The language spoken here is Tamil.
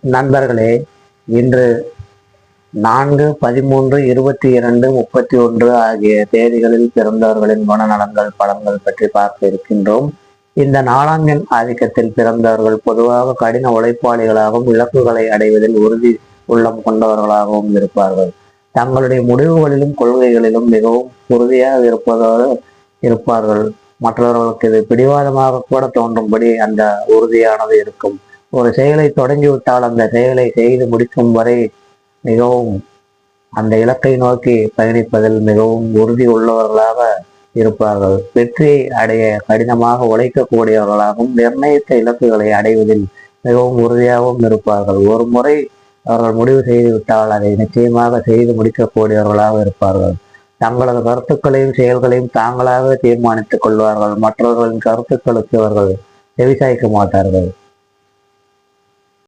நண்பர்களே, இன்று 4/13/22/31 ஆகிய தேதிகளில் பிறந்தவர்களின் குணநலங்கள் பலன்கள் பற்றி பார்க்க இருக்கின்றோம். இந்த நாலாம் எண் ஆதிக்கத்தில் பிறந்தவர்கள் பொதுவாக கடின உழைப்பாளிகளாகவும் இலக்குகளை அடைவதில் உறுதி உள்ளம் கொண்டவர்களாகவும் இருப்பார்கள். தங்களுடைய முடிவுகளிலும் கொள்கைகளிலும் மிகவும் உறுதியாக இருப்பதோடு இருப்பார்கள். மற்றவர்களுக்கு இது பிடிவாதமாக கூட தோன்றும்படி அந்த உறுதியானது இருக்கும். ஒரு செயலை தொடங்கிவிட்டால் அந்த செயலை செய்து முடிக்கும் வரை மிகவும் அந்த இலக்கை நோக்கி பயணிப்பதில் மிகவும் உறுதி உள்ளவர்களாக இருப்பார்கள். வெற்றியை அடைய கடினமாக உழைக்கக்கூடியவர்களாகவும் நிர்ணயித்த இலக்குகளை அடைவதில் மிகவும் உறுதியாகவும் இருப்பார்கள். ஒரு முறை அவர்கள் முடிவு செய்துவிட்டால் அதை நிச்சயமாக செய்து முடிக்கக்கூடியவர்களாக இருப்பார்கள். தங்களது கருத்துக்களையும் செயல்களையும் தாங்களாக தீர்மானித்துக் கொள்வார்கள். மற்றவர்களின் கருத்துக்களுக்கு அவர்கள் செவிசாய்க்க மாட்டார்கள்.